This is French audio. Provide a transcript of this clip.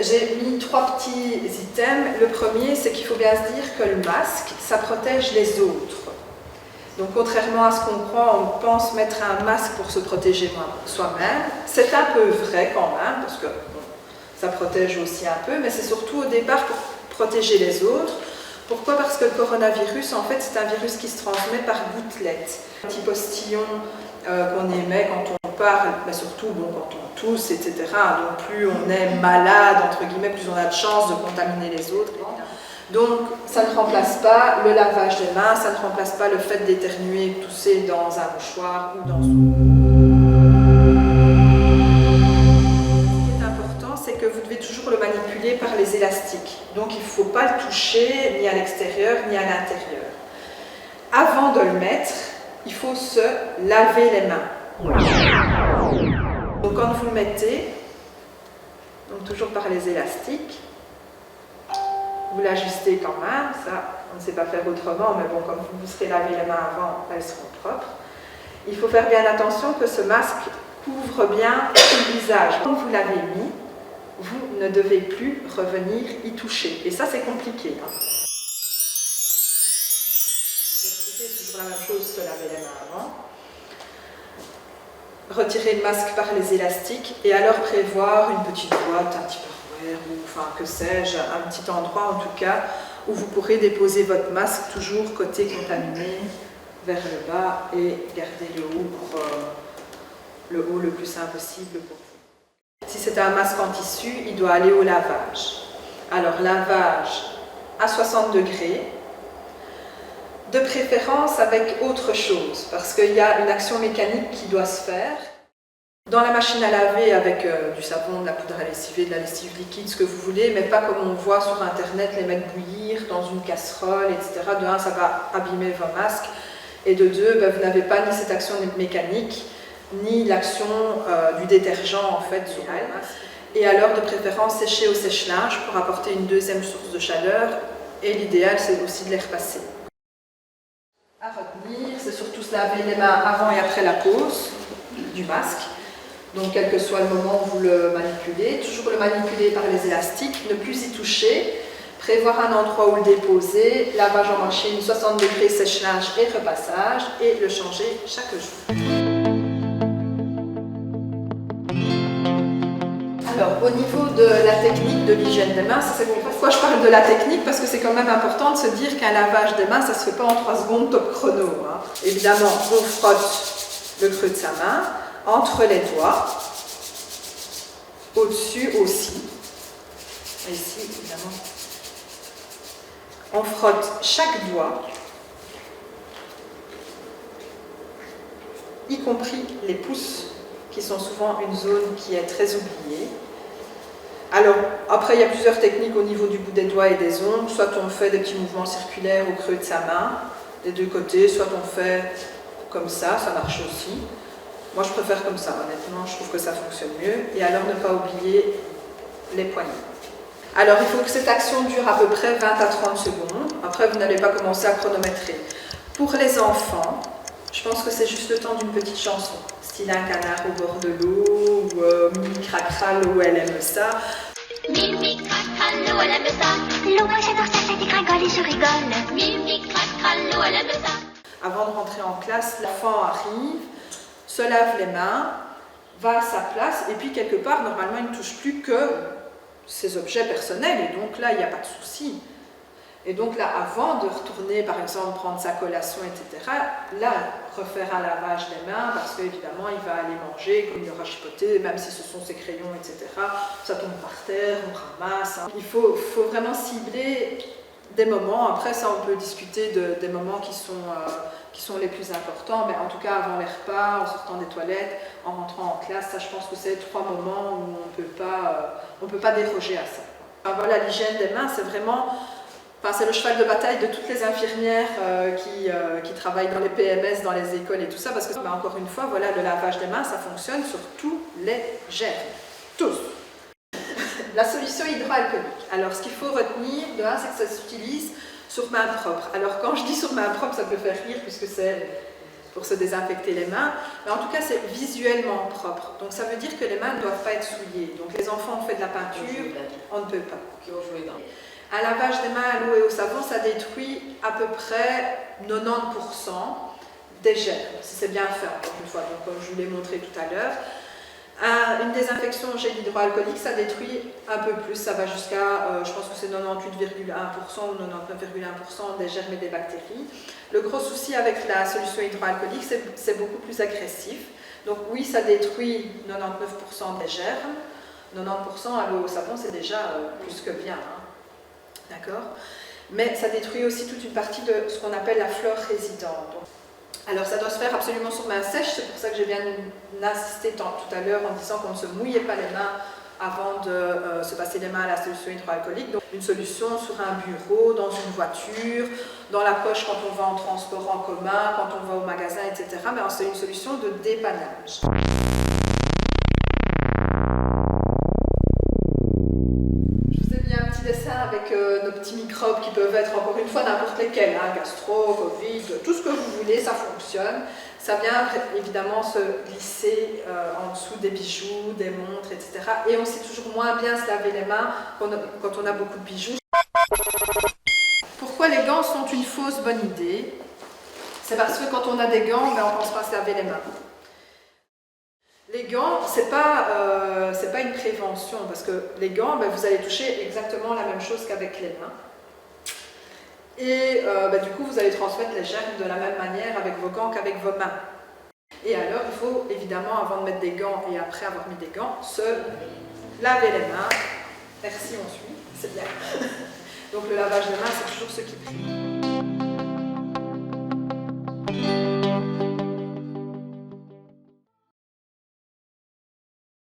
j'ai mis 3 petits items. Le premier, c'est qu'il faut bien se dire que le masque, ça protège les autres. Donc contrairement à ce qu'on croit, on pense mettre un masque pour se protéger soi-même. C'est un peu vrai quand même, parce que bon, ça protège aussi un peu, mais c'est surtout au départ pour protéger les autres. Pourquoi? Parce que le coronavirus, en fait, c'est un virus qui se transmet par gouttelettes. Un petit postillon qu'on émet quand on parle, mais surtout bon, quand on tousse, etc. Donc plus on est malade, entre guillemets, plus on a de chances de contaminer les autres. Donc ça ne remplace pas le lavage des mains, ça ne remplace pas le fait d'éternuer, de tousser dans un mouchoir ou dans Ce qui est important, c'est que vous devez toujours le manipuler par les élastiques. Donc il ne faut pas le toucher ni à l'extérieur ni à l'intérieur. Avant de le mettre, il faut se laver les mains. Donc quand vous le mettez, donc toujours par les élastiques, vous l'ajustez quand même, ça on ne sait pas faire autrement, mais bon, comme vous vous serez lavé les mains avant, elles seront propres. Il faut faire bien attention que ce masque couvre bien le visage. Quand vous l'avez mis, vous ne devez plus revenir y toucher. Et ça c'est compliqué. C'est toujours la même chose, se laver les mains avant. Retirer le masque par les élastiques et alors prévoir une petite boîte, un petit parware ou enfin que sais-je, un petit endroit en tout cas où vous pourrez déposer votre masque toujours côté contaminé vers le bas et garder le haut pour le haut le plus simple possible pour vous. Si c'est un masque en tissu, il doit aller au lavage. Alors lavage à 60 degrés. De préférence avec autre chose, parce qu'il y a une action mécanique qui doit se faire. Dans la machine à laver avec du savon, de la poudre à lessiver, de la lessive liquide, ce que vous voulez, mais pas comme on voit sur internet, les mettre bouillir dans une casserole, etc. De un, ça va abîmer vos masques, et de deux, ben, vous n'avez pas ni cette action mécanique, ni l'action du détergent en fait sur le masque. Et alors de préférence sécher au sèche-linge pour apporter une deuxième source de chaleur, et l'idéal c'est aussi de les repasser. À retenir, c'est surtout se laver les mains avant et après la pose du masque. Donc quel que soit le moment où vous le manipulez, toujours le manipuler par les élastiques, ne plus y toucher, prévoir un endroit où le déposer, lavage en machine, 60 degrés, sèche-linge et repassage, et le changer chaque jour. Alors, au niveau de la technique de l'hygiène des mains, c'est pourquoi je parle de la technique, parce que c'est quand même important de se dire qu'un lavage des mains, ça ne se fait pas en 3 secondes top chrono. Hein. Évidemment, on frotte le creux de sa main, entre les doigts, au-dessus aussi, et ici, évidemment. On frotte chaque doigt, y compris les pouces, qui sont souvent une zone qui est très oubliée. Alors, après, il y a plusieurs techniques au niveau du bout des doigts et des ongles. Soit on fait des petits mouvements circulaires au creux de sa main, des deux côtés, soit on fait comme ça marche aussi. Moi, je préfère comme ça, honnêtement, je trouve que ça fonctionne mieux. Et alors, ne pas oublier les poignets. Alors, il faut que cette action dure à peu près 20 à 30 secondes. Après, vous n'allez pas commencer à chronométrer. Pour les enfants, je pense que c'est juste le temps d'une petite chanson. Style un canard au bord de l'eau, ou Mimi Cracra, l'eau elle aime ça. Mimi Cracra, l'eau elle aime ça. L'eau moi j'adore ça, ça dégringole et je rigole. Mimi Cracra, l'eau elle aime ça. Avant de rentrer en classe, l'enfant arrive, se lave les mains, va à sa place, et puis quelque part, normalement, il ne touche plus que ses objets personnels, et donc là, il n'y a pas de souci. Et donc là, avant de retourner, par exemple, prendre sa collation, etc., là, refaire un lavage des mains, parce qu'évidemment, il va aller manger, comme il aura chipoté, même si ce sont ses crayons, etc., ça tombe par terre, on ramasse. Hein. Il faut vraiment cibler des moments. Après, ça, on peut discuter des moments qui sont les plus importants, mais en tout cas, avant les repas, en sortant des toilettes, en rentrant en classe, ça, je pense que c'est 3 moments où on ne peut pas déroger à ça. Enfin, voilà, l'hygiène des mains, c'est vraiment... Enfin, c'est le cheval de bataille de toutes les infirmières qui travaillent dans les PMS, dans les écoles et tout ça, parce que, encore une fois, voilà, le lavage des mains, ça fonctionne sur tous les germes. Tous. La solution hydroalcoolique. Alors, ce qu'il faut retenir, de un, c'est que ça s'utilise sur main propre. Alors, quand je dis sur main propre, ça peut faire rire, puisque c'est pour se désinfecter les mains, mais en tout cas c'est visuellement propre. Donc ça veut dire que les mains ne doivent pas être souillées. Donc les enfants ont fait de la peinture, on ne peut pas. Un lavage des mains à l'eau et au savon, ça détruit à peu près 90% des germes, si c'est bien fait encore une fois, donc comme je vous l'ai montré tout à l'heure. Une désinfection au gel hydroalcoolique, ça détruit un peu plus, ça va jusqu'à, je pense que c'est 98,1% ou 99,1% des germes et des bactéries. Le gros souci avec la solution hydroalcoolique, c'est beaucoup plus agressif. Donc oui, ça détruit 99% des germes, 90% à l'eau au savon, c'est déjà plus que bien, hein. D'accord? Mais ça détruit aussi toute une partie de ce qu'on appelle la flore résidente. Alors ça doit se faire absolument sur main sèche, c'est pour ça que j'ai bien insisté tout à l'heure en disant qu'on ne se mouillait pas les mains avant de se passer les mains à la solution hydroalcoolique. Donc une solution sur un bureau, dans une voiture, dans la poche quand on va en transport en commun, quand on va au magasin, etc. Mais c'est une solution de dépannage. Dessin avec nos petits microbes qui peuvent être encore une fois n'importe lesquels, hein, gastro, Covid, tout ce que vous voulez, ça fonctionne. Ça vient évidemment se glisser en dessous des bijoux, des montres, etc. Et on sait toujours moins bien se laver les mains quand on a beaucoup de bijoux. Pourquoi les gants sont une fausse bonne idée? C'est parce que quand on a des gants, ben, on ne pense pas se laver les mains. Les gants, c'est pas une prévention, parce que les gants, ben, vous allez toucher exactement la même chose qu'avec les mains. Et ben, du coup, vous allez transmettre les germes de la même manière avec vos gants qu'avec vos mains. Et alors, il faut évidemment, avant de mettre des gants et après avoir mis des gants, se laver les mains. Merci, on suit, c'est bien. Donc le lavage des mains, c'est toujours ce qui prime.